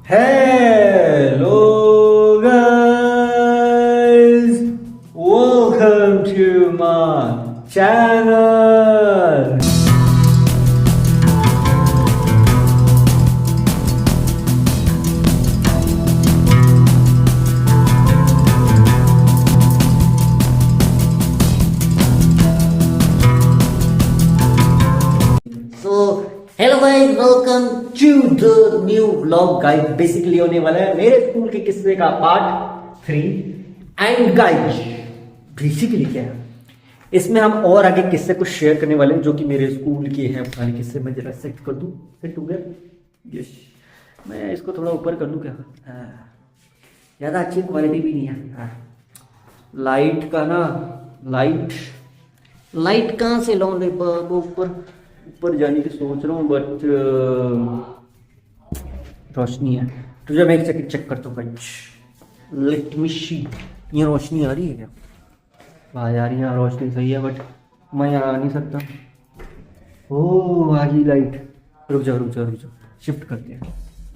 Hello guys, welcome to my channel. Hello guys, welcome to the new vlog. Guys basically होने वाला है मेरे school के किस्से का पार्ट 3। एंड गाइस बेसिकली क्या है, इसमें हम और आगे किस्से कुछ शेयर करने वाले हैं जो कि मेरे स्कूल के हैं। पुराने किस्से मैं जरा सेट कर दूं, सेट हो गया। यस, मैं इसको थोड़ा ऊपर कर लूं क्या? ज़्यादा अच्छी क्वालिटी भी नहीं है। लाइट का ना, लाइट कहाँ से लाऊं? ऊपर जाने की सोच रहा हूँ बट रोशनी है। तो जब मैं एक सेकंड चेक करता हूँ भाई, लेट मी सी। ये रोशनी आ रही है क्या? वाह यार, यहाँ रोशनी सही है बट मैं यहाँ आ नहीं सकता। ओह, आ गई लाइट। रुक जाओ, शिफ्ट करते हैं।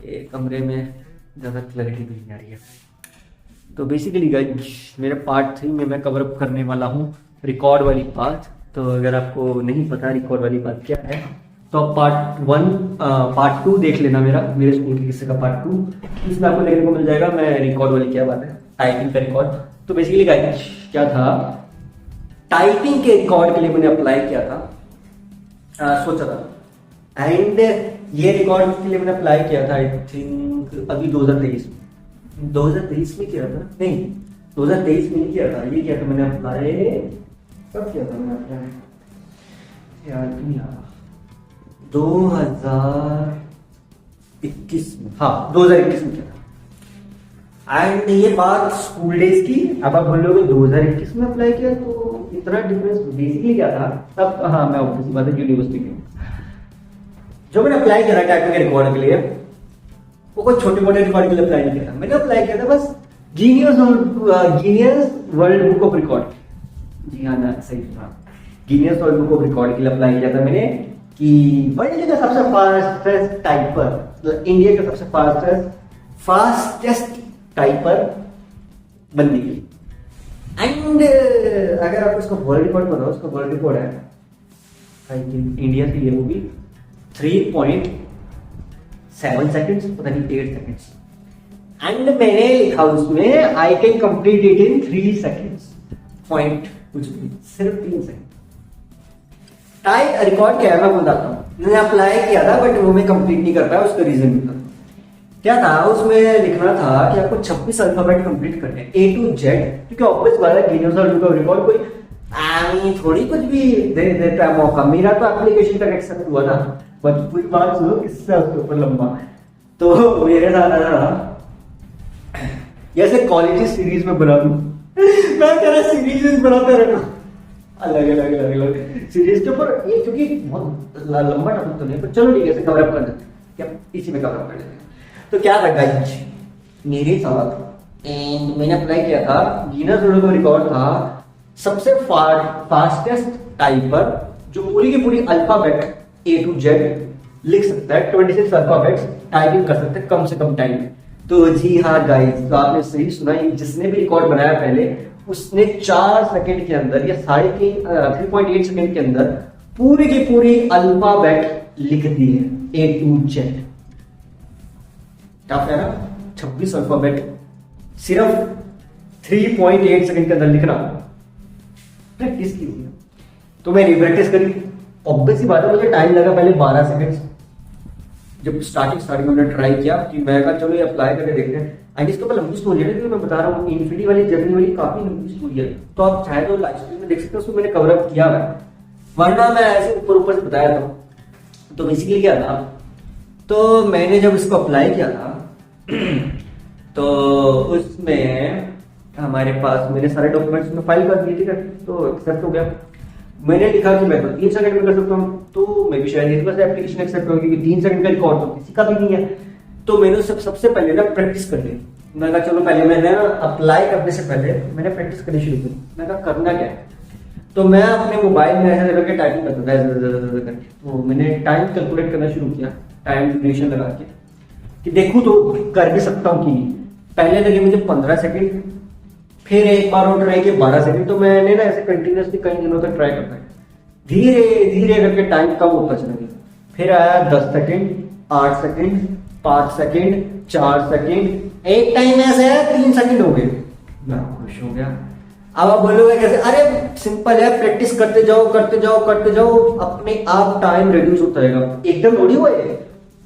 ये कमरे में ज़्यादा क्लैरिटी भी नहीं आ रही है। तो बेसिकली गाइस, मेरे पार्ट 3 में मैं कवर अप करने वाला हूँ रिकॉर्ड वाली बात। तो अगर आपको नहीं पता रिकॉर्ड वाली बात क्या है तो आप पार्ट 2 देख लेना, मेरे स्कूल के किस्से का पार्ट 2। इसमें आपको देखने को मिल जाएगा मैं रिकॉर्ड वाली क्या बात है, टाइपिंग का रिकॉर्ड। तो बेसिकली गाइस क्या था, टाइपिंग के रिकॉर्ड के लिए मैंने अप्लाई किया था, सोचा था। एंड ये रिकॉर्ड के लिए मैंने अप्लाई किया था आई थिंक अभी 2023 में किया था। नहीं, 2023 में नहीं किया था, ये किया था मैंने अप्लाई। कब किया था मैंने अप्लाई? यार नहीं आ रहा। 2021 में, हाँ 2021 में किया था। एंड ये बात स्कूल डेज की। अब आप बोलोगे 2021 में अप्लाई किया तो इतना डिफरेंस बेसिकली क्या था तब? हाँ, मैं ऑब्वियसली बात है यूनिवर्सिटी में जो मैंने अप्लाई किया था टाइपिंग के रिकॉर्ड के लिए, वो कोई छोटे मोटे रिकॉर्ड के लिए अप्लाई नहीं किया था। मैंने अप्लाई किया था बस Guinness world book of record. जी हाँ ना, सही था, Guinness world book of record के लिए अप्लाई किया था मैंने कि वर्ल्ड का सबसे फास्टेस्ट टाइपर, इंडिया का सबसे फास्टेस्ट टाइपर बनने के लिए। एंड अगर आप उसका वर्ल्ड रिकॉर्ड बताओ, उसका वर्ल्ड रिकॉर्ड है आई थिंक इंडिया के लिए वो भी 3.7 सेकेंड्स, पता नहीं 8 सेकेंड्स। एंड मैंने लिखा उसमें I can complete it in 3 seconds point कुछ भी, सिर्फ 3 सेकेंड। टाइप रिकॉर्ड क्या है मैं बताता हूँ। मैंने अप्लाई किया था बट वो मैं कंप्लीट नहीं कर पाया। उसका रीजन था क्या था, उसमें लिखना था कि आपको 26 अल्फाबेट कंप्लीट करने हैं A to Z, क्योंकि ऑब्वियस बात है गिनीज वर्ल्ड बुक रिकॉर्ड कोई थोड़ी कुछ भी दे देता है मौका। मेरा तो एप्लीकेशन तक एक्सेप्ट हुआ था बट पूरी बात सुनो किससे उसके ऊपर लंबा। तो मेरे साथ आया जैसे कॉलेज सीरीज में बना दूं मैं कह रहा सीरीज बनाते रहना अलग सीरीज के ऊपर, ये क्योंकि बहुत लंबा टॉपिक तो नहीं, पर चलो ठीक है, इसे कवर अप कर देते हैं क्या, इसी में कवर अप कर देते हैं। तो क्या था गाइस मेरे साथ, एंड मैंने अप्लाई किया था, गिनीज वर्ल्ड बुक रिकॉर्ड था सबसे फास्टेस्ट टाइपर जो पूरी की पूरी अल्फाबेट A to Z लिख सकता है, 26 अल्फाबेट्स टाइपिंग कर सकते हैं कम से कम टाइम में। तो जी हाँ गाइस, तो आपने सही सुना, जिसने भी रिकॉर्ड बनाया पहले उसने 4 सेकंड के अंदर या 3.8 सेकंड के अंदर पूरी की पूरी अल्फाबेट लिख दी है A to Z। टफ है ना, 26 अल्फाबेट सिर्फ 3.8 सेकंड के अंदर लिखना। प्रैक्टिस की हुई, तो मैंने प्रैक्टिस करी। ऑब्वियसली बात है मुझे टाइम लगा पहले 12 सेकंड। जब स्टार्टिंग में मैंने ट्राई किया कि मैं कहा चलो ये अप्लाई करके देखते हैं। एंड इसके ऊपर लंबी स्टोरी है, मैं बता रहा हूँ इन्फिनिटी वाली जर्नी वाली काफी लंबी स्टोरी है, तो आप चाहे तो लाइव स्ट्रीम में देख सकते हो, उसमें मैंने कवर अप किया है, वरना मैं ऐसे ऊपर से बताया था। तो बेसिकली क्या था, तो मैंने जब इसको अप्लाई किया था तो उसमें हमारे पास मेरे सारे डॉक्यूमेंट्स में फाइल कर दिए, ठीक है, तो एक्सेप्ट हो गया। मैंने लिखा कि मैं तो 3 सेकंड में कर सकता हूँ, तो मैं भी शायद इस वजह एप्लीकेशन एक्सेप्ट होगी क्योंकि 3 सेकंड का रिकॉर्ड तो किसी का भी नहीं है। तो मैंने सबसे पहले ना प्रैक्टिस कर ली। मैं कहा चलो पहले मैंने अप्लाई करने से पहले मैंने प्रैक्टिस करनी शुरू की। मैं कहा करना क्या है, तो मैं अपने मोबाइल में ऐसे करके टाइपिंग करता था, तो मैंने टाइम कैलकुलेट करना शुरू किया, टाइम ड्यूरेशन लगा के। कि देखूं तो कर भी सकता हूँ कि नहीं। पहले लगे मुझे 15 सेकंड, फिर एक बार और ट्राई किया 12 सेकंड। तो मैंने ना ऐसे कंटिन्यूसली कई दिनों तक ट्राई करता है, धीरे धीरे करके टाइम कम होता चला गया। फिर आया 10 सेकंड, 8 सेकंड, 5 सेकंड, 4 सेकंड, एक टाइम ऐसा है 3 सेकंड हो गए। मैं खुश हो गया। अब आप बोलोगे कैसे? अरे सिंपल है, प्रैक्टिस करते जाओ करते जाओ करते जाओ, अपने आप टाइम रिड्यूस होता रहेगा। एकदम थोड़ी हुआ है,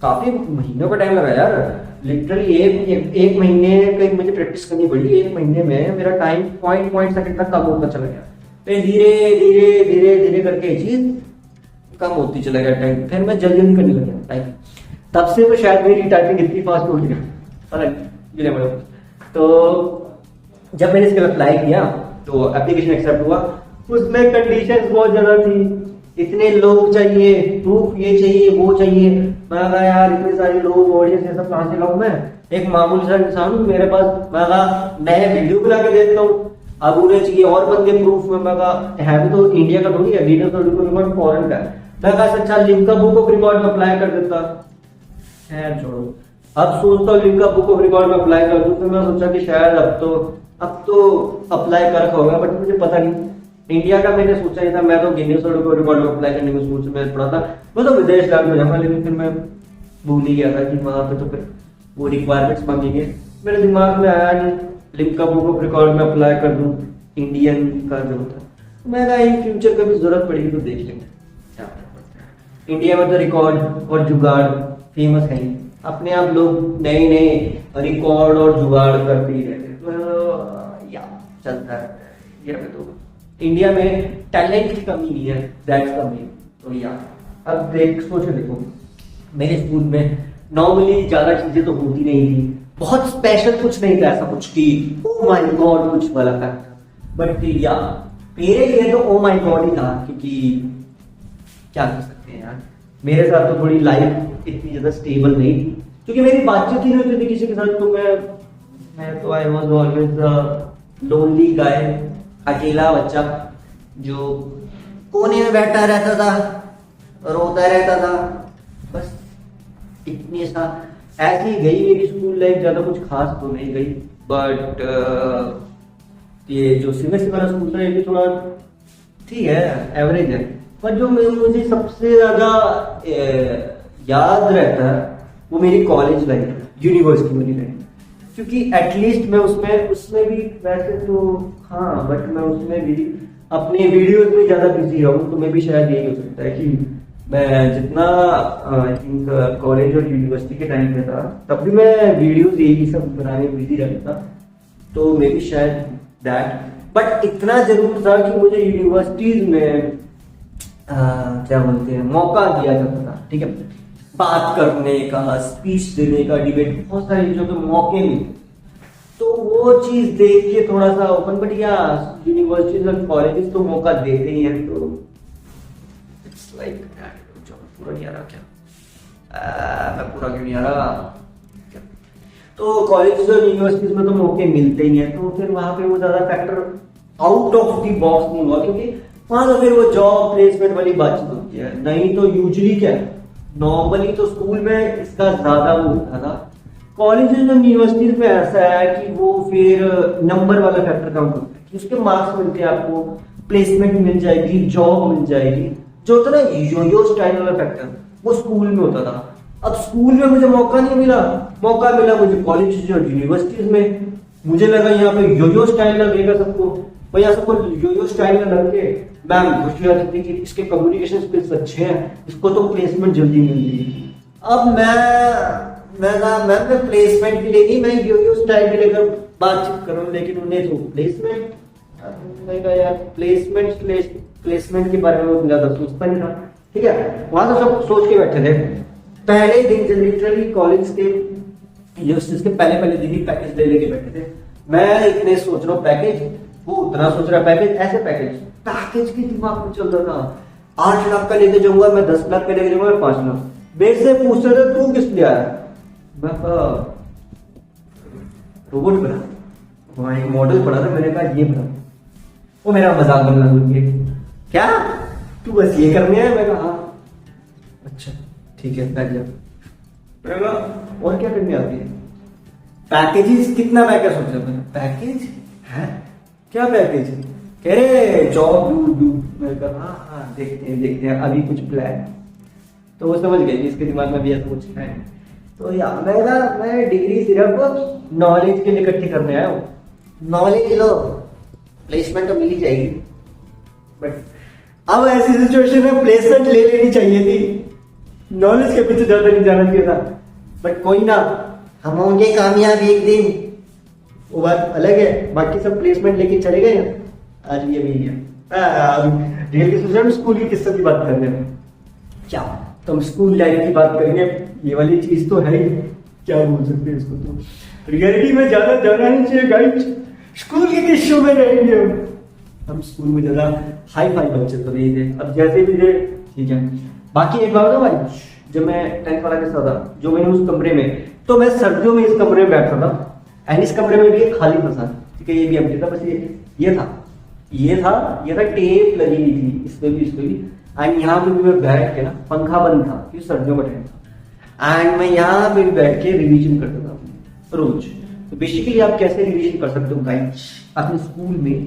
काफी महीनों का टाइम लगा यार। लिटरली एक महीने कहीं मुझे प्रैक्टिस करनी पड़ी। 1 महीने में मेरा टाइम पॉइंट सेकंड तक कम होता चला गया। फिर धीरे धीरे धीरे धीरे करके ये चीज कम होती चला गया टाइम। फिर मैं जल्दी जल्दी करने लग गया टाइम। तब से तो शायद मेरी टाइपिंग इतनी फास्ट हो गई, पता नहीं। तो जब मैंने इसके अप्लाई किया तो एप्लीकेशन एक्सेप्ट हुआ। उसमें कंडीशंस बहुत ज्यादा थी, इतने लोग चाहिए, प्रूफ ये चाहिए वो चाहिए। मैं कहा यार इतने सारे लोग, ऑडियंस ये सब कहां से लाऊं मैं? एक मामूली सा इंसान हूं मेरे पास। मैं कहा मैं वीडियो बना के देता हूँ, अब उन्हें चाहिए और बंदे प्रूफ में। मैं कहा है भी तो इंडिया का थोड़ी है, वीडियो तो रिकॉर्ड फॉरेन का है। मैं कहा अच्छा लिंक का बुक ऑफ रिकॉर्ड में अप्लाई कर देता। खैर छोड़ो, अब सोचता हूँ लिंक का बुक ऑफ रिकॉर्ड में अप्लाई कर दूं। फिर मैं सोचा कि शायद अब तो अप्लाई कर रखा होगा, बट मुझे पता नहीं। इंडिया का मैंने सोचा नहीं था। मैं तो गिनीज वर्ल्ड रिकॉर्ड में अप्लाई करने में सोच में पड़ा था। मैं तो विदेश लैंड में जाऊंगा, लेकिन फिर मैं भूल ही गया था कि वहां पे तो फिर वो रिक्वायरमेंट्स मांगेंगे। मेरे दिमाग में आया नहीं लिंक का बुक ऑफ रिकॉर्ड में अप्लाई कर दूं, इंडियन का जो होता। मैं कहा इन फ्यूचर कभी जरूरत पड़ेगी तो देख लेंगे क्या पड़ता है। इंडिया में तो रिकॉर्ड और जुगाड़ फेमस है ही, अपने आप लोग नए नए रिकॉर्ड और जुगाड़ करते ही रहते हैं। तो या चलता है इंडिया में। तो इंडिया में टैलेंट की कमी नहीं है, दैट्स द मेन। तो या अब सोचो देखो, मेरे स्कूल में नॉर्मली ज्यादा चीजें तो होती नहीं थी, बहुत स्पेशल कुछ नहीं था ऐसा कुछ की ओ माय गॉड कुछ वाला था। बट या मेरे लिए तो ओ माय गॉड ही था, क्योंकि क्या कर सकते हैं यार। मेरे साथ तो थोड़ी लाइफ इतनी ज्यादा स्टेबल नहीं थी, क्योंकि मेरी बातचीत ही नहीं होती थी किसी के साथ। तो मैं तो आई वॉज ऑलवेज लोनली गाय, अकेला बच्चा जो कोने में बैठा रहता था, रोता रहता था, बस इतनी सा ऐसी गई मेरी स्कूल लाइफ। ज्यादा कुछ खास तो नहीं गई। बट ये जो सीबीएसई वाला स्कूल था ये भी थोड़ा ठीक है, एवरेज है। पर जो मुझे सबसे ज्यादा याद रहता है वो मेरी कॉलेज लाइफ, यूनिवर्सिटी वाली लाइफ। क्योंकि एटलीस्ट मैं उसमें भी वैसे तो हाँ, बट मैं उसमें भी अपने वीडियोस में ज्यादा बिजी रहूं। तो मैं भी शायद यही हो सकता है कि मैं जितना आई थिंक कॉलेज और यूनिवर्सिटी के टाइम पे था, तब भी मैं वीडियोस यही सब बनाने में बिजी रहता था। तो मे बी शायद दैट। बट इतना जरूर था कि मुझे यूनिवर्सिटीज में क्या बोलते हैं, मौका दिया जाता था, ठीक है, बात करने का, स्पीच देने का, डिबेट, बहुत सारी चीजों के मौके मिले। तो वो चीज देख के थोड़ा सा ओपन। बट या यूनिवर्सिटीज और कॉलेजेस तो मौका देते ही हैं। तो इट्स लाइक पूरा नहीं आ रहा क्या? मैं पूरा क्यों नहीं आ रहा? तो कॉलेजेस और यूनिवर्सिटीज में तो मौके मिलते ही हैं। तो फिर वहां पे वो ज्यादा factor out of the box नहीं हुआ, क्योंकि वहां तो फिर वो जॉब प्लेसमेंट वाली बातचीत होती है। नहीं तो यूजुअली क्या है, नॉर्मली तो स्कूल में इसका ज्यादा वो होता था। कॉलेजेस और यूनिवर्सिटीज में ऐसा है कि वो फिर नंबर वाला फैक्टर काउंट करता है कि उसके मार्क्स मिलते हैं, आपको प्लेसमेंट मिल जाएगी, जॉब मिल जाएगी। जो होता है ना यो स्टाइल वाला फैक्टर, वो स्कूल में होता था। अब स्कूल में मुझे मौका नहीं मिला, मौका मिला मुझे कॉलेज और यूनिवर्सिटीज में। मुझे लगा यहाँ पे यो स्टाइल लगेगा सबको, भाई यहाँ सबको यो स्टाइल में लग के मैम खुशी आती थी कि इसके कम्युनिकेशन स्किल्स अच्छे हैं, इसको तो प्लेसमेंट जल्दी मिल रही। अब मैं प्लेसमेंट के लिए नहीं, मैं यो स्टाइल के लेकर बातचीत करूँ, लेकिन उन्हें तो प्लेसमेंट, मैं कहा यार प्लेसमेंट के बारे में वो ज्यादा सोचता नहीं था, ठीक है। वहां तो सब सोच के बैठे थे। पहले दिन से लिटरली कॉलेज के यूनिवर्सिटीज के पहले दिन ही पैकेज ले लेके बैठे थे। मैं इतने सोच रहा हूँ पैकेज, वो उतना सोच रहा पैकेज, ऐसे पैकेज के दिमाग में चल रहा था। 8 लाख का लेके जाऊंगा मैं, 10 लाख का लेके जाऊंगा मैं, 5 लाख। बेस से पूछ रहे थे तू किस लिए आया? मैं रोबोट बना, वहां एक मॉडल पड़ा था, मैंने कहा ये बना। वो मेरा मजाक बनना शुरू किया, क्या तू बस ये करने आया? मैं कहा हाँ। अच्छा ठीक है बैठ जा। और क्या करने आती है? पैकेजेस कितना पैकेज सोचा मैंने? पैकेज है क्या? पैकेज कह रहे जॉब डू। मैं कहा हाँ देखते हैं अभी कुछ प्लान। तो वो समझ गए कि इसके दिमाग में भी ऐसा कुछ है। तो यार मैं डिग्री सिर्फ नॉलेज के लिए इकट्ठी करने आया हूँ। नॉलेज लो, प्लेसमेंट तो मिल ही जाएगी, बट अब ऐसी सिचुएशन में प्लेसमेंट ले लेनी चाहिए थी, नॉलेज के पीछे ज्यादा नहीं जाना चाहिए था। बट कोई ना, हम होंगे कामयाब एक दिन, वो बात अलग है। बाकी सब प्लेसमेंट लेके चले गए। आज ये भी है रियल के स्टूडेंट स्कूल की किस्से की बात कर रहे हैं क्या? तो हम स्कूल लाइफ की बात करेंगे। ये वाली चीज तो है ही, क्या बोल सकते हैं इसको, तो रियलिटी में ज्यादा जाना नहीं चाहिए गाइस। स्कूल के किस्सों में रहेंगे हम स्कूल में ज्यादा हाई फाई बच्चे तो नहीं थे, अब जैसे भी थे ठीक है। बाकी एक बात भाई, जब मैं 10th वाला के साथ था, जो मैंने उस कमरे में, तो मैं सर्दियों में इस कमरे में बैठता था, एंड इस कमरे में भी एक खाली था, ठीक है, ये भी एम्प्टी था, बस ये था टेप लगी हुई थी इसमें भी एंड यहाँ पे भी मैं बैठ के ना, पंखा बंद था क्योंकि सर्दियों का टाइम था, एंड मैं यहाँ पे भी बैठ के रिवीजन करता था रोज। तो बेसिकली आप कैसे रिवीजन कर सकते हो गाइस अपने स्कूल में,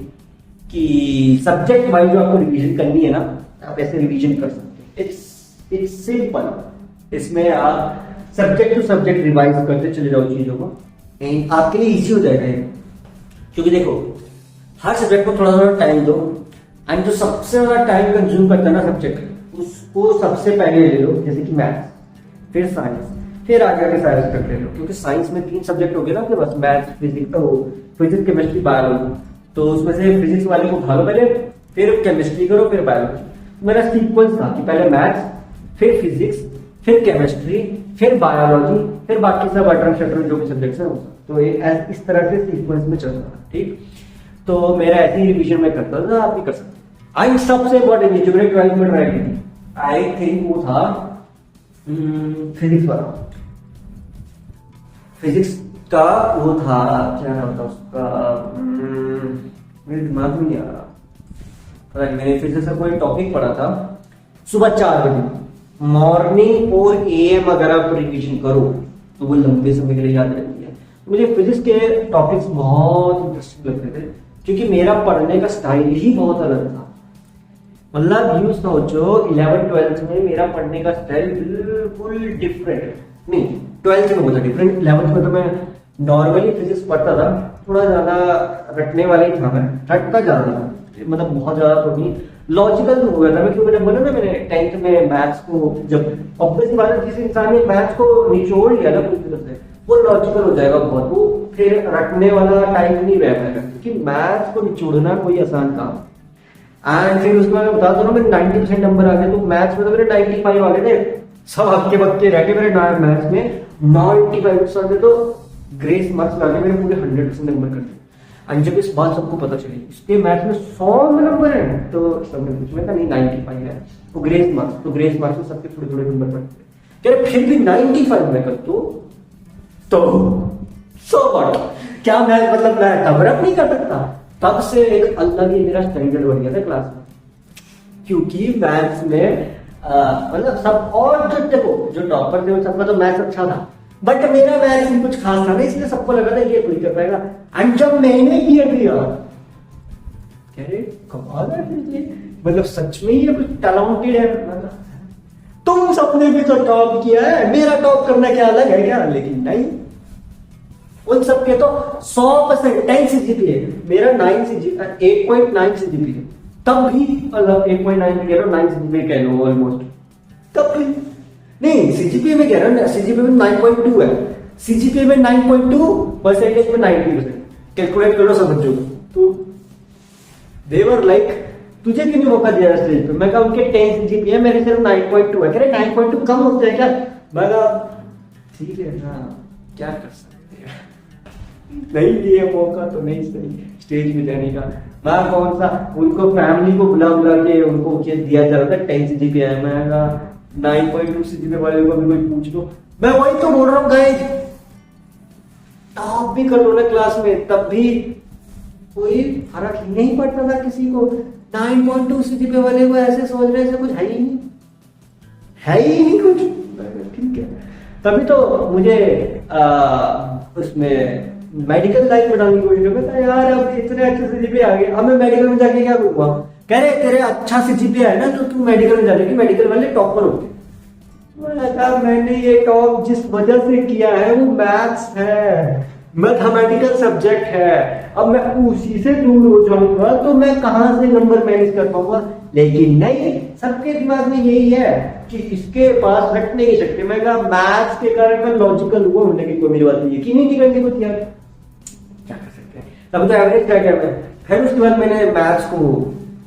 कि सब्जेक्ट वाइज जो आपको रिवीजन करनी है ना, आप ऐसे रिवीजन कर सकते हो। It's simple. इसमें आप सब्जेक्ट टू सब्जेक्ट रिवाइज करते चले जाओ चीजों को, एंड आपके लिए इजी हो जाएगा ये। क्योंकि देखो हर सब्जेक्ट को थोड़ा थोड़ा टाइम दो, एंड जो सबसे ज्यादा टाइम कंज्यूम करता है ना सब्जेक्ट, उसको सबसे पहले ले लो, जैसे कि मैथ्स, फिर साइंस, फिर आगे के सारे सब्जेक्ट ले लो। क्योंकि साइंस में 3 सब्जेक्ट हो गए ना आपके पास, मैथ्स, फिजिक्स, केमिस्ट्री, बायोलॉजी। तो उसमें से फिजिक्स वाले को उठा लो पहले, फिर केमिस्ट्री करो, फिर बायोलॉजी। मेरा सीक्वेंस था कि पहले मैथ्स, फिर फिजिक्स, फिर केमिस्ट्री, फिर बायोलॉजी, फिर बाकी सब अटरन शटरन जो भी सब्जेक्ट्स हैं। तो इस तरह से सीक्वेंस में चल रहा था, ठीक। तो मेरा ऐसे ही रिवीजन में करता था, आप भी कर सकते। आई सबसे इंपॉर्टेंट जो मेरे 12th में ट्राई की थी, आई थिंक वो था फिजिक्स वाला। फिजिक्स का वो था, क्या नाम था उसका, मेरे दिमाग में नहीं आ रहा। पता नहीं, मैंने फिजिक्स का कोई टॉपिक पढ़ा था सुबह 4 बजे मॉर्निंग 4 AM अगर आप रिवीजन करो तो वो लंबे समय के लिए याद रहती है। मुझे फिजिक्स के टॉपिक्स बहुत इंटरेस्टिंग लगते थे, क्योंकि मेरा पढ़ने का स्टाइल ही बहुत अलग था। मतलब यूं सोचो 11th 12th में मेरा पढ़ने का स्टाइल बिल्कुल डिफरेंट, नहीं 12th में बहुत डिफरेंट। 11th में तो मैं नॉर्मली फिजिक्स पढ़ता था, थोड़ा ज्यादा रटने वाला ही था, मैं रटता ज्यादा था, मतलब बहुत ज्यादा तो नहीं, लॉजिकल हो गया था मैं। क्योंकि मैंने बोला ना, मैंने 10th में मैथ्स को जब ऑब्वियसली बात है, जिस इंसान ने मैथ्स को निचोड़ लिया ना पूरी तरह से, वो लॉजिकल हो जाएगा बहुत, वो फिर रटने वाला टाइम नहीं रह पाएगा, क्योंकि मैथ्स को निचोड़ना कोई आसान काम। एंड फिर उसके बाद मैं बता दूं, मेरे 90% नंबर आ गए। तो मैथ्स में तो मेरे 95 आ गए थे, सब हक्के बक्के रह गए मेरे मैथ्स में 95 आ गए। तो ग्रेस मार्क्स लाके मेरे पूरे 100% नंबर कर दिए। एंड जब इस बात सबको पता चली इसके मैथ्स में 100 नंबर है, तो सबने कुछ में था नहीं 95 है वो ग्रेस मार्क्स। तो ग्रेस मार्क्स में सबके थोड़े थोड़े नंबर पड़ते हैं, फिर भी 95 में कर तो सो व्हाट, क्या मैं मतलब मैं कवर अप नहीं कर सकता? तब से एक अलग ही मेरा स्टैंडर्ड बढ़ गया था क्लास में, क्योंकि मैथ्स में मतलब सब, और जो देखो जो टॉपर थे सबका तो मैथ्स अच्छा था, बट मेरा मैथ्स भी कुछ खास था नहीं, इसलिए सबको लगा था ये कोई कर पाएगा। एंड जब मैंने क्लियर किया, कह रहे कमाल है, मतलब सच में ये कुछ टैलेंटेड है। तुम सबने भी तो टॉप किया है, मेरा टॉप करना क्या अलग है क्या? लेकिन नहीं, उन सबके तो 100% 10 CGPA, मेरा 8.9 CGPA, तब भी मतलब 8.9 कह रहा हूँ, 9 CGPA कह लो ऑलमोस्ट, तब भी नहीं CGPA में कह रहा हूँ, CGPA में 9.2 है, CGPA में 9.2, परसेंटेज में 90%, कैलकुलेट करो समझो। तो देवर लाइक तुझे क्यों नहीं मौका दिया स्टेज पे? मैं कहा उनके 10 CGPA है, मेरे सिर्फ 9.2 है। कह रहे 9.2 कम होता है क्या? मैं कहा ठीक है हाँ, क्या कर सकते हैं, नहीं दिए मौका तो नहीं सही स्टेज में जाने का। मैं कौन सा उनको फैमिली को बुला के उनको दिया जा रहा था 10 CGPA है, मैं कहा 9.2 CGPA वाले को भी कोई पूछ लो। मैं वही तो बोल रहा हूँ गाइस, टॉप भी कर लो ना क्लास में, तब भी कोई फर्क नहीं पड़ता था किसी को। 9.2 CGPA वाले को ऐसे सोच रहे ऐसे कुछ है ही नहीं, है ही नहीं कुछ। ठीक है, तभी तो मुझे उसमें मेडिकल लाइन में डालने की कोशिश कर यार, अब इतने अच्छे से जीपीए आ गए, अब मैं मेडिकल में जाके क्या करूंगा? कह रहे तेरे अच्छा से जीपीए है ना तो तू मेडिकल में जाने की, मेडिकल वाले टॉपर होते। मैंने ये टॉप जिस वजह से किया है वो मैथ्स है, मैथमेटिकल सब्जेक्ट है। अब मैं उसी से दूर हो जाऊंगा तो मैं कहां से नंबर मैनेज कर पाऊंगा? लेकिन नहीं, सबके दिमाग में यही है कि इसके पास रट नहीं सकते। मैं कहा मैथ्स के कारण मैं लॉजिकल हुआ हूं, लेकिन कोई मेरी बात नहीं यकीन ही नहीं करने को तैयार। क्या कर सकते हैं? तब तो एवरेज क्या क्या मैं, फिर उसके बाद मैंने मैथ्स को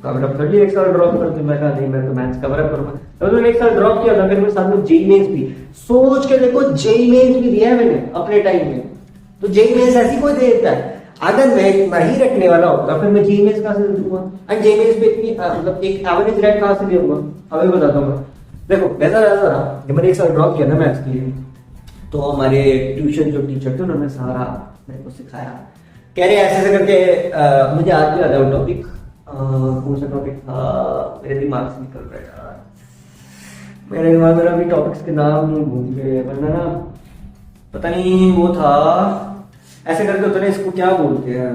कवर अप कर लिया, एक साल ड्रॉप करके। मैं कहा नहीं, मैं तो मैथ्स कवर अप करूंगा। तो मैंने एक साल ड्रॉप किया था, फिर मेरे साथ में जेईई मेंस भी, सोच के देखो जेईई मेंस भी दिया है मैंने अपने टाइम में। तो जेईई मेंस ऐसी कोई दे देता है? अगर मैं ही रखने वाला होता फिर मैं जेईई मेंस कहां से दूंगा? एंड जेईई मेंस पे इतनी मतलब एक एवरेज रैंक कहां से दूंगा? अभी बताता हूं मैं। देखो वैसा था, जब मैंने एक साल ड्रॉप किया ना मैथ्स के लिए, तो हमारे ट्यूशन जो टीचर थे उन्होंने सारा मेरे को सिखाया। कह रहे ऐसे ऐसे करके मुझे आज भी याद है वो टॉपिक, कौन सा टॉपिक था मेरे दिमाग से निकल रहा है यार, मेरे दिमाग में अभी टॉपिक्स के नाम नहीं भूल गए, वरना ना पता नहीं वो था ऐसे करके होता है, इसको क्या बोलते हैं,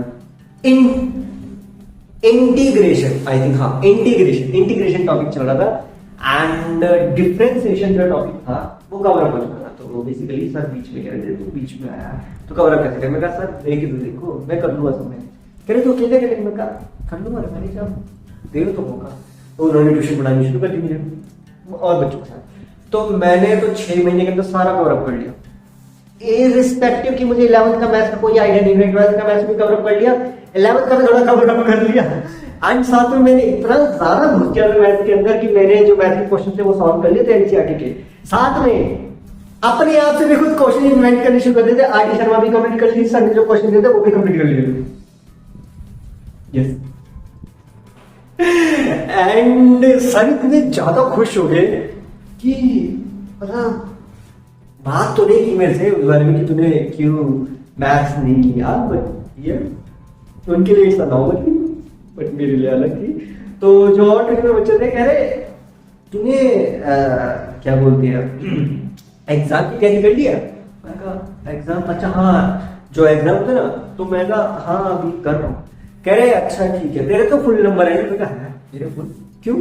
इंटीग्रेशन आई थिंक, हाँ इंटीग्रेशन टॉपिक चल रहा था। एंड डिफरेंशिएशन जो टॉपिक था वो कवर अप करना था। तो बेसिकली सर बीच में कह रहे थे, तो बीच में आया तो कवर अप कैसे करें? मैं कहा सर देखो मैं कर लूंगा सब। मैंने कह रहे तो अकेले करेंगे? मैं कहा कर लूंगा, मैंने क्या दे तो होगा। तो उन्होंने ट्यूशन पढ़ानी शुरू कर दी मुझे और बच्चों के साथ। तो मैंने तो 6 महीने के अंदर सारा कवर अप कर लिया, इररिस्पेक्टिव कि मुझे 11th का मैथ्स का कोई आइडिया नहीं है। 12th का मैथ्स भी कवर अप कर लिया, 11th का भी थोड़ा कवर अप कर लिया। एंड साथ में मैंने इतना ज्यादा घुस गया था मैथ्स के अंदर कि मैंने जो मैथ के क्वेश्चन थे वो सॉल्व कर लिए थे एनसीईआरटी के। साथ में अपने आप से भी खुद क्वेश्चन इन्वेंट करने शुरू कर देते। आरडी शर्मा भी कंप्लीट कर ली, सर ने जो क्वेश्चन दिए थे वो भी कंप्लीट कर लिए। यस, एंड सर इतने ज्यादा खुश हो गए कि मतलब बात तो नहीं की मेरे से उस बारे में कि तूने क्यों मैथ्स नहीं किया, बट ये उनके लिए इट्स नॉर्मल थी, बट मेरे लिए अलग थी। तो जो और ट्यूशन में बच्चे थे कह रहे तूने क्या बोलते हैं एग्जाम की तैयारी कर लिया? मैं कहा एग्जाम, अच्छा हाँ जो एग्जाम होते ना, तो मैं कहा हाँ अभी कर रहा हूँ। कह रहे अच्छा ठीक है, तेरे तो फुल नंबर है। मैं कहा तेरे फुल क्यों?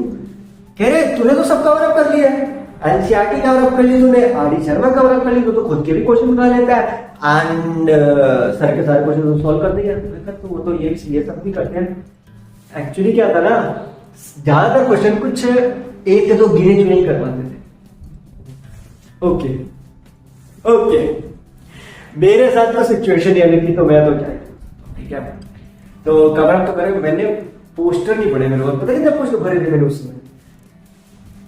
कह रहे तूने तो सब कवर अप कर लिया है, एनसीईआरटी कवर अप कर ली तूने, आरडी शर्मा कवर अप कर ली, तो खुद के भी क्वेश्चन बना लेता है एंड सर के सारे क्वेश्चन सॉल्व कर दिया। तो वो तो ये सब भी करते हैं। एक्चुअली क्या था ना, ज्यादातर क्वेश्चन कुछ एक तो गिने चुने ही कर पाते थे। ओके मेरे साथ तो सिचुएशन ये थी, तो मैं तो क्या ठीक है, तो कवर अप तो करे। मैंने पोस्टर नहीं पढ़े मेरे को, पता नहीं क्या पोस्टर भरे थे मैंने उसमें,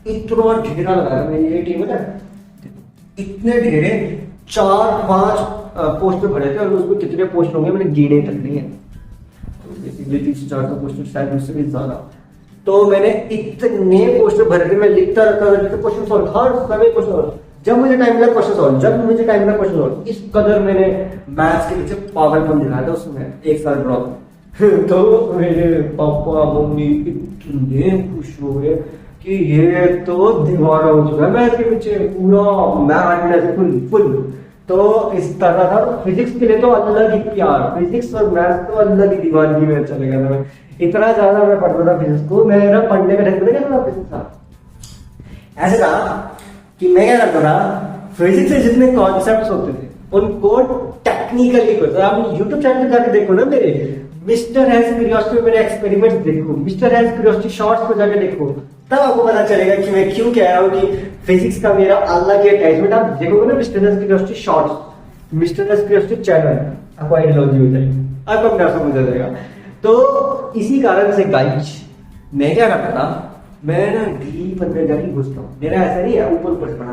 इतना ढेरा लगाया मैंने। ये टीम है इतने ढेरे 4-5 पोस्टर भरे थे, और उसमें कितने पोस्टर होंगे मैंने गिने तक नहीं है। तो बेसिकली 300-400 पोस्टर, शायद उससे भी ज्यादा। तो मैंने इतने पोस्टर भरे थे, मैं लिखता रहता था क्वेश्चन सॉल्व, हर समय क्वेश्चन, जब मुझे टाइम मिला क्वेश्चन सॉल्व। इस कदर मैंने मैथ्स के पीछे पागलपन दिखाया था उसमें एक साल ड्रॉप। तो मेरे पापा मम्मी इतने खुश हो गए कि ये तो दीवाना हो चुका है मैथ के पीछे, पूरा मैथ्स फुल। तो इस तरह था। फिजिक्स के लिए तो अलग ही प्यार, फिजिक्स और मैथ्स तो अलग ही दीवानगी में चले गया था मैं। इतना ज्यादा मैं पढ़ता था फिजिक्स को, मेरा पढ़ने का ढंग क्या फिजिक्स था। ऐसे था कि मैं क्या करता था, फिजिक्स से जितने कॉन्सेप्ट्स होते थे उनको टेक्निकली करता। आप यूट्यूब चैनल पे जाके देखो ना, मेरे मिस्टर हैज क्यूरियोसिटी पे मेरे एक्सपेरिमेंट्स देखो, मिस्टर हैज क्यूरियोसिटी शॉर्ट्स पे जाके देखो, तब आपको पता चलेगा कि मैं क्यों कह रहा हूँ कि फिजिक्स का मेरा अलग ही अटैचमेंट। आप देखोगे ना mister has curiosity shorts, mister has curiosity channel, आपको आइडियोलॉजी हो जाएगी, आपको अपना समझ आ जाएगा। तो इसी कारण से गाइस मैं क्या करता था, मैं ना डीप अंदर जाके घुसता हूँ। मेरा ऐसा नहीं है ऊपर ऊपर से पढ़ा,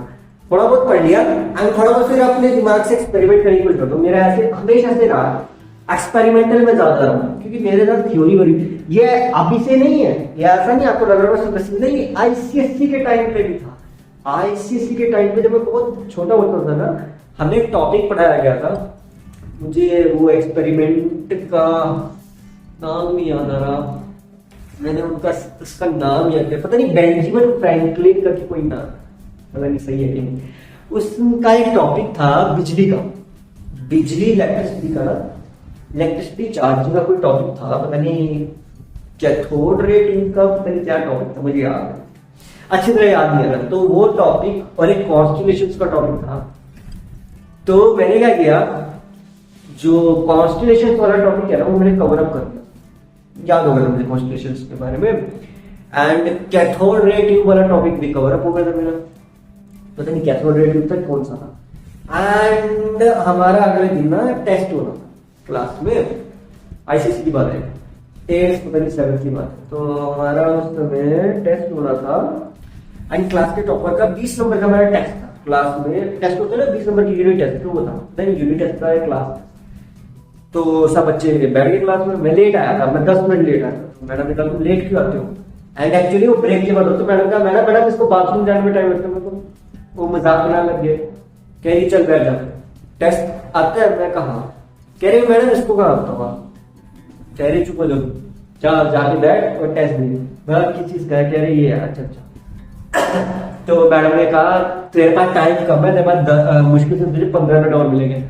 थोड़ा बहुत पढ़ लिया एंड थोड़ा बहुत फिर अपने दिमाग से एक्सपेरिमेंट करने की कोशिश करता हूँ। मेरा ऐसे हमेशा से रहा, एक्सपेरिमेंटल में ज्यादा रहा, क्योंकि मेरे साथ थ्योरी वरी ये अभी से नहीं है, ये ऐसा नहीं आपको लग रहा है नहीं, आईसीएससी के टाइम पे भी था। आईसीएससी के टाइम पे जब मैं बहुत छोटा होता था ना, हमें एक टॉपिक पढ़ाया गया था, मुझे वो एक्सपेरिमेंट का नाम नहीं याद आ रहा, मैंने उसका नाम याद किया, पता नहीं बेंजामिन फ्रैंकलिन करके कोई नाम, पता नहीं सही है कि नहीं। उसका एक टॉपिक था बिजली का, बिजली इलेक्ट्रिसिटी का ना, इलेक्ट्रिसिटी चार्जिंग का कोई टॉपिक था, पता नहीं कैथोड रे ट्यूब का, पता नहीं क्या टॉपिक था, मुझे याद है अच्छी तरह याद नहीं आ रहा। तो वो टॉपिक और एक कॉन्स्टिलेशंस का टॉपिक था। तो मैंने क्या किया, जो कॉन्स्टिलेशंस वाला टॉपिक है ना वो मैंने कवर अप कर दिया, याद होगा मुझे कॉन्स्टिलेशंस के बारे में। एंड कैथोड रे ट्यूब वाला टॉपिक भी कवर अप हो गया था मेरा, पता नहीं कैथोड रे ट्यूब तक कौन सा था। एंड हमारा अगले दिन ना टेस्ट होना था क्लास में, आईसीएसई की बात है, 8th पता नहीं 7th की बात है। तो हमारा उस समय टेस्ट होना था एंड क्लास के टॉपर का 20 नंबर का हमारा टेस्ट था। क्लास में टेस्ट होता है ना 20 नंबर की, यूनिट टेस्ट तो वो था, नहीं यूनिट टेस्ट का क्लास। तो सब बच्चे बैठ गए क्लास में, मैं लेट आया था, मैं 10 मिनट लेट आया था। मैडम ने कहा तुम लेट क्यों आते हो, एंड एक्चुअली वो ब्रेक के बाद हो। तो मैडम कहा मैडम इसको बाथरूम जाने में टाइम लगता है मेरे को, वो मजाक बनाने लग गए, कह रही चल बैठ जा, टेस्ट आता है। मैं कहा, कह रही मैडम इसको कहा आता हुआ, कह रही चुप हो जाओ, चल जाके बैठ और टेस्ट दे। किस चीज का है, कह रही है अच्छा अच्छा। तो मैडम ने कहा तेरे पास टाइम कम है, तेरे पास मुश्किल से तुझे 15 मिनट और मिलेंगे।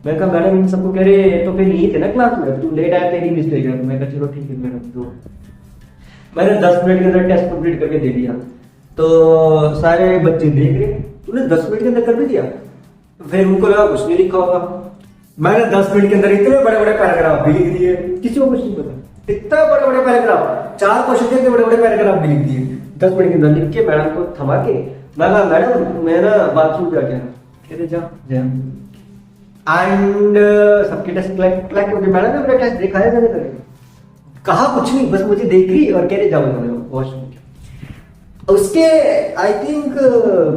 मैं कहा मैडम इन सबको, कह रहे तो फिर यही थे ना क्लास में, तू लेट आया तेरी मिस्टेक है। मैं कहा चलो ठीक है मैडम। तो मैंने 10 मिनट के अंदर टेस्ट कंप्लीट करके दे दिया। तो सारे बच्चे देख रहे, तूने 10 मिनट के अंदर कर भी दिया। फिर उनको लगा कुछ नहीं लिखा होगा। मैंने 10 मिनट के अंदर इतने बड़े बड़े पैराग्राफ भी लिख दिए, किसी को कुछ नहीं पता, इतना बड़े बड़े पैराग्राफ, 4 क्वेश्चन के बड़े बड़े पैराग्राफ भी लिख दिए 10 मिनट के अंदर। लिख के मैडम को थमा के मैं कहा मैडम मैं ना बाथरूम जा गया, कह रहे जा। एंड सबके टेस्ट कलेक्ट हो गए। मैडम ने अपना टेस्ट देखा है, मैंने कहा कुछ नहीं, बस मुझे देख रही और कह रहे जाओ वॉशरूम। उसके आई थिंक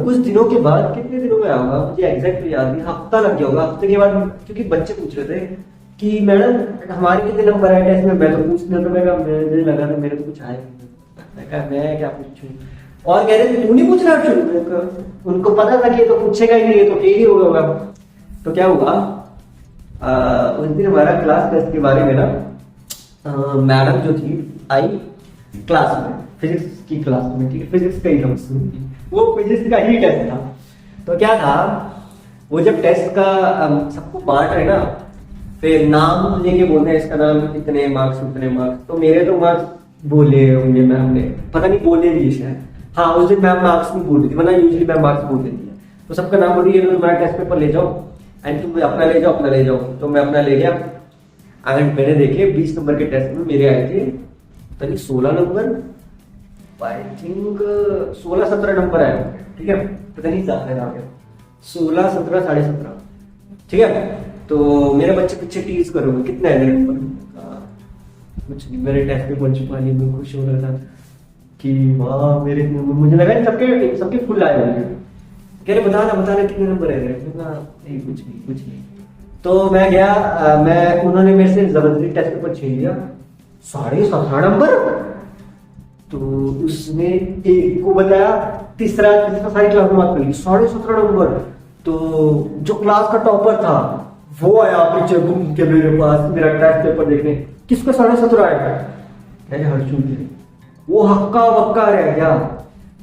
कुछ दिनों के बाद, कितने दिनों में आऊंगा मुझे एग्जैक्ट याद नहीं, हफ्ता लग गया होगा। हफ्ते के बाद क्योंकि बच्चे पूछ रहे थे कि मैडम हमारे कितने नंबर आए टेस्ट में, मैं तो पूछने तो मुझे लगा था मेरे तो कुछ आए। मैं कहा मैं क्या पूछूं, और कह रहे थे तू नहीं पूछ रहा। उनको पता था कि ये तो पूछेगा ही नहीं, ये तो फेल ही होगा। तो क्या हुआ, उस दिन हमारा क्लास टेस्ट के बारे में ना मैडम जो थी आई क्लास में, फिजिक्स की क्लास में, ठीक है, फिजिक्स का ही था, वो फिजिक्स का ही टेस्ट था। तो क्या था, वो जब टेस्ट का सबको बांट रहे ना, फिर नाम लेके बोलते हैं इसका नाम इतने मार्क्स उतने मार्क्स। तो मेरे तो मार्क्स बोले होंगे मैम ने, पता नहीं बोले नहीं शायद, हाँ उस दिन मैम मार्क्स नहीं बोल रही थी, वरना यूजुअली मैम मार्क्स बोल देती है। तो सबका नाम बोली तुम्हारा टेस्ट पेपर ले जाओ एंड तुम अपना ले जाओ, अपना ले जाओ। तो मैं अपना ले गया एंड मैंने देखे 20 नंबर के टेस्ट में मेरे आए थे पता नहीं 16 नंबर, आई थिंक 16-17 नंबर आए, ठीक है, पता नहीं ज्यादा आ गया 16, 17, 17.5, ठीक है। तो मेरे बच्चे पीछे टीज करोगे कितना है नंबर, कुछ नहीं, मेरे टेस्ट में पहुंच चुका नहीं, मैं खुश हो रहा था कि वाह मेरे, मुझे लगा सबके फुल आए होंगे। कह रहे बताना कितने नंबर है, नहीं कुछ नहीं। तो मैं गया, उन्होंने मेरे से जबरदस्ती टेस्ट पेपर छीन लिया, 17.5 नंबर। तो उसने एक को बताया, तीसरा सारी क्लास में बात कर ली, 17.5 नंबर। तो जो क्लास का टॉपर था वो आया पीछे घूम के मेरे पास मेरा टेस्ट पेपर देखने, किसका 17.5 आएगा, कह रहे हर्षू के। वो हक्का बक्का रह गया।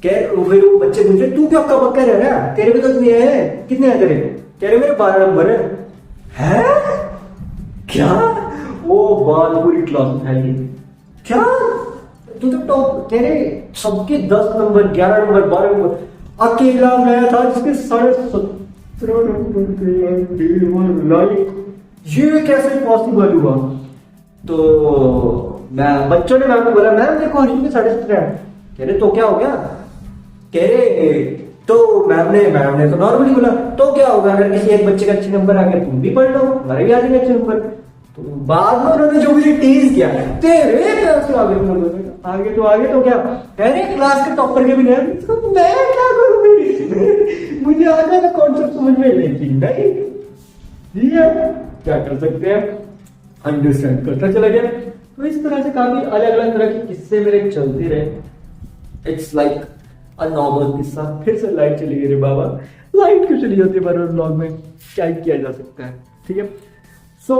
फिर वो बच्चे पूछे तू क्यों हक्का बक्का रह रहा है, तेरे भी तो इतने है, कितने हैं तेरे, कह रहे मेरे 12 नंबर है क्या। वो बात पूरी क्लास में फैली, क्या तू तो टॉप, कह रहे सबके 10 नंबर 11 नंबर 12 नंबर, अकेला मैं था जिसके 17.5 नंबर। ये कैसे पॉसिबल हुआ। तो मैं बच्चों ने मैम को बोला मैम देखो हर्षू के 17.5 है, कह रहे तो क्या हो गया, कह रहे तो मैम ने तो नॉर्मली बोला तो क्या होगा, अगर किसी एक बच्चे का अच्छे नंबर आ गए तुम भी पढ़ लो, हमारे भी आ जाएंगे अच्छे नंबर। तो बाद में उन्होंने जो मुझे टीज किया, तेरे पैसे आगे तो क्या, कह रहे क्लास के टॉपर के भी नहीं, तो मैं क्या करूं, मुझे आगे ना कॉन्सेप्ट समझ में नहीं, ठीक है क्या कर सकते हैं, अंडरस्टैंड करता चला गया। तो इस तरह से काफी अलग अलग तरह के किस्से मेरे चलते रहे। इट्स लाइक अ नॉर्मल किस्सा। फिर से लाइट चली गई रे बाबा, लाइट क्यों चली जाती है बार ब्लॉग में, क्या किया जा सकता है, ठीक है। सो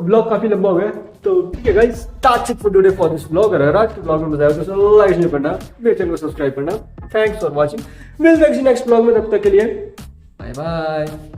ब्लॉग काफी लंबा हो गया, तो ठीक है guys, that's it for today for this blog. अगर आज के ब्लॉग में मजा आया तो लाइक नहीं करना, मेरे चैनल को सब्सक्राइब करना। थैंक्स फॉर वॉचिंग, मिलते हैं नेक्स्ट ब्लॉग में, तब तक के लिए बाय बाय।